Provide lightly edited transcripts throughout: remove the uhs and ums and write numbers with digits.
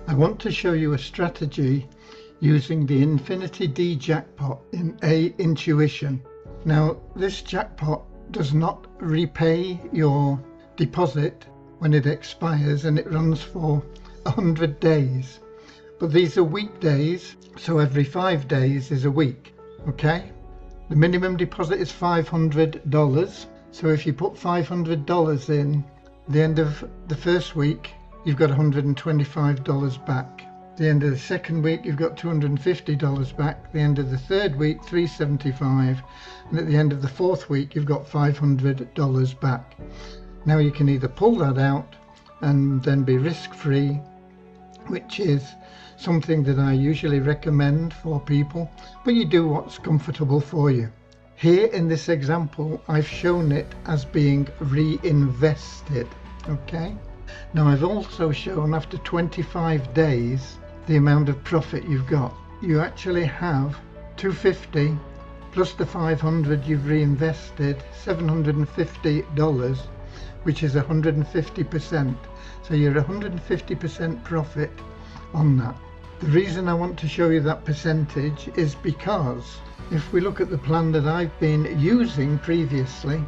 I want to show you a strategy using the Infinity D jackpot in Aintuition. Now, this jackpot does not repay your deposit when it expires, and it runs for 100 days. But these are weekdays, so every 5 days is a week, okay? The minimum deposit is $500, so if you put $500 in, at the end of the first week, you've got $125 back. At the end of the second week, you've got $250 back. At the end of the third week, $375, and at the end of the fourth week, you've got $500 back. Now you can either pull that out and then be risk-free, which is something that I usually recommend for people, but you do what's comfortable for you. Here in this example, I've shown it as being reinvested, okay? Now I've also shown after 25 days the amount of profit you've got. You actually have $250 plus the $500 you've reinvested, $750, which is 150%. So you're 150% profit on that. The reason I want to show you that percentage is because if we look at the plan that I've been using previously,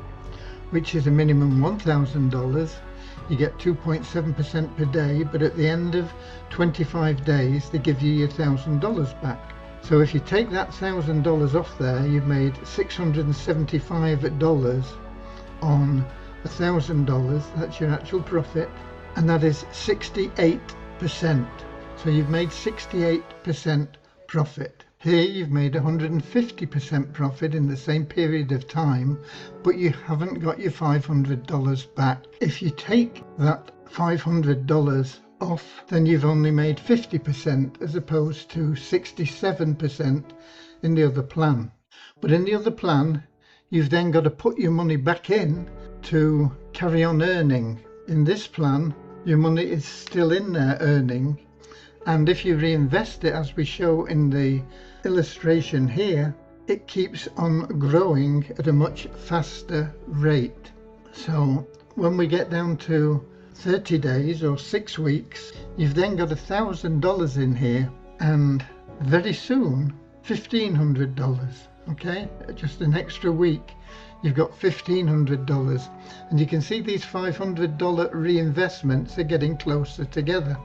which is a minimum $1,000, you get 2.7% per day, but at the end of 25 days they give you your $1,000 back. So if you take that $1,000 off there, you've made $675 on $1,000. That's your actual profit, and that is 68%. So you've made 68% profit. Here you've made 150% profit in the same period of time, but you haven't got your $500 back. If you take that $500 off, then you've only made 50% as opposed to 67% in the other plan. But in the other plan, you've then got to put your money back in to carry on earning. In this plan, your money is still in there earning, and if you reinvest it, as we show in the illustration here, it keeps on growing at a much faster rate. So when we get down to 30 days or 6 weeks, you've then got $1,000 in here, and very soon $1,500, okay? Just an extra week, you've got $1,500, and you can see these $500 reinvestments are getting closer together.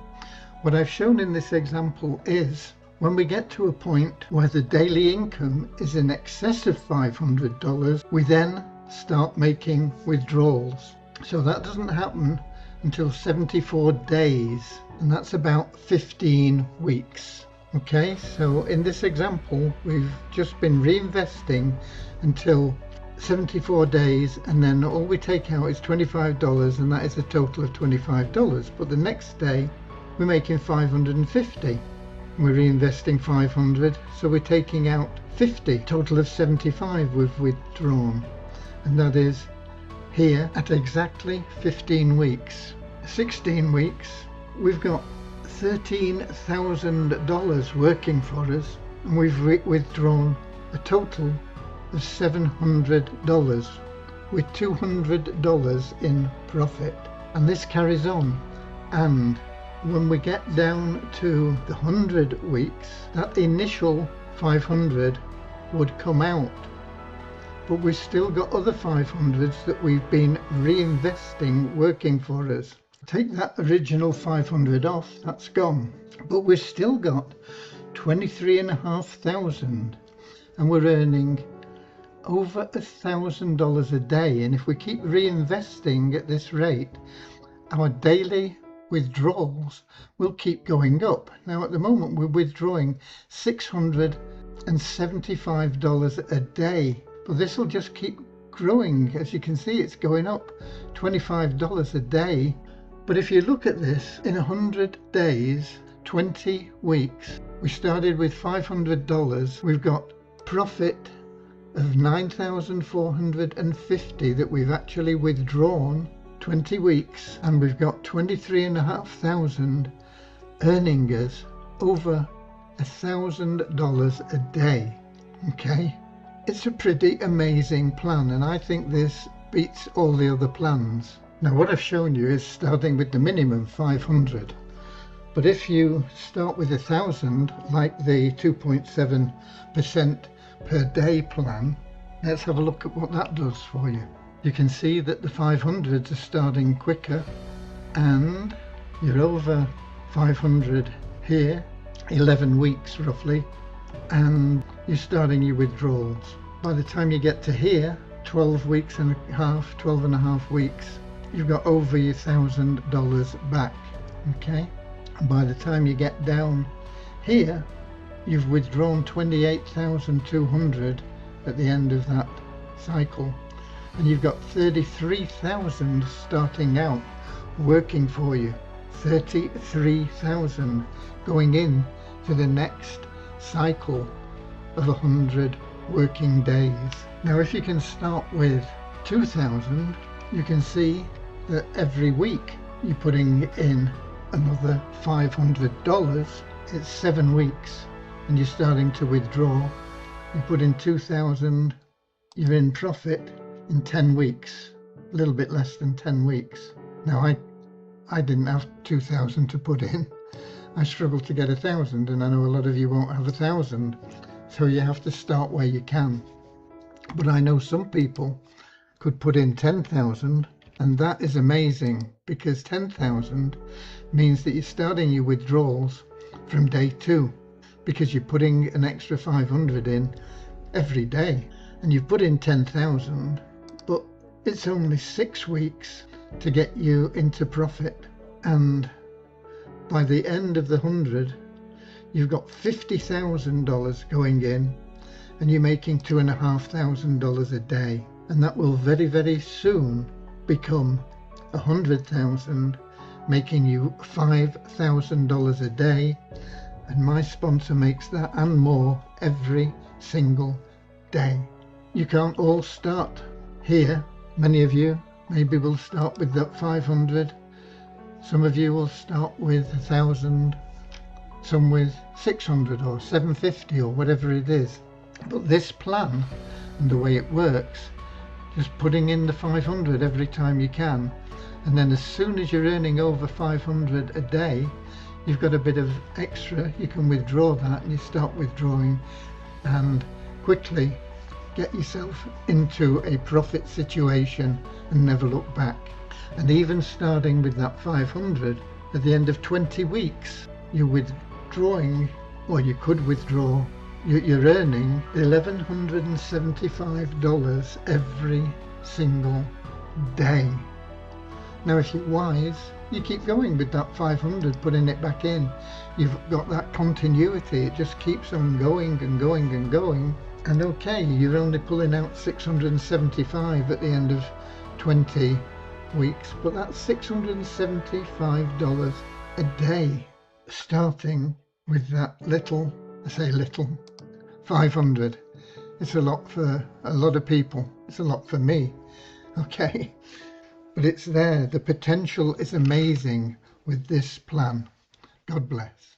What I've shown in this example is when we get to a point where the daily income is in excess of $500, we then start making withdrawals. So that doesn't happen until 74 days, and that's about 15 weeks. Okay, so in this example, we've just been reinvesting until 74 days, and then all we take out is $25, and that is a total of $25. But the next day, we're making $550. We're reinvesting $500, so we're taking out $50, total of $75 we've withdrawn, and that is here at exactly 15 weeks. 16 weeks, we've got $13,000 working for us, and we've withdrawn a total of $700 with $200 in profit. And this carries on, and when we get down to the 100 weeks, that initial 500 would come out, but we've still got other 500s that we've been reinvesting working for us. Take that original 500 off, that's gone, but we've still got 23,500, and we're earning over $1,000 a day. And if we keep reinvesting at this rate, our daily withdrawals will keep going up. Now at the moment we're withdrawing $675 a day, but this will just keep growing. As you can see, it's going up $25 a day. But if you look at this in 100 days, 20 weeks, we started with $500. We've got profit of $9,450 that we've actually withdrawn 20 weeks, and we've got 23,500 earning us over $1,000 a day. Okay, it's a pretty amazing plan, and I think this beats all the other plans. Now what I've shown you is starting with the minimum 500, But if you start with 1,000, like the 2.7% per day plan, let's have a look at what that does for you. You can see that the 500s are starting quicker, and you're over 500 here, 11 weeks roughly, and you're starting your withdrawals. By the time you get to here, 12 weeks and a half, 12 and a half weeks, you've got over your $1,000 back, okay? And by the time you get down here, you've withdrawn 28,200 at the end of that cycle, and you've got 33,000 starting out working for you. 33,000 going in to the next cycle of 100 working days. Now if you can start with 2,000, you can see that every week you're putting in another $500. It's 7 weeks and you're starting to withdraw. You put in 2,000, you're in profit in 10 weeks, a little bit less than 10 weeks. Now I didn't have 2,000 to put in. I struggled to get 1,000, and I know a lot of you won't have 1,000, so you have to start where you can. But I know some people could put in 10,000, and that is amazing, because 10,000 means that you're starting your withdrawals from day 2, because you're putting an extra 500 in every day, and you've put in 10,000, but it's only 6 weeks to get you into profit, and by the end of the 100 you've got $50,000 going in, and you're making $2,500 a day, and that will very, very soon become 100,000, making you $5,000 a day. And my sponsor makes that and more every single day. You can't all start here. Many of you maybe will start with that 500. Some of you will start with 1,000, some with 600 or 750 or whatever it is. But this plan and the way it works, just putting in the 500 every time you can, and then as soon as you're earning over 500 a day, you've got a bit of extra, you can withdraw that, and you start withdrawing and quickly get yourself into a profit situation and never look back. And even starting with that 500, at the end of 20 weeks, you're withdrawing, or you could withdraw, you're earning $1,175 every single day. Now if you're wise, you keep going with that 500, putting it back in. You've got that continuity, it just keeps on going and going and going. And okay, you're only pulling out 675 at the end of 20 weeks, but that's $675 a day, starting with that little, I say little, 500. It's a lot for a lot of people. It's a lot for me, okay? But it's there. The potential is amazing with this plan. God bless.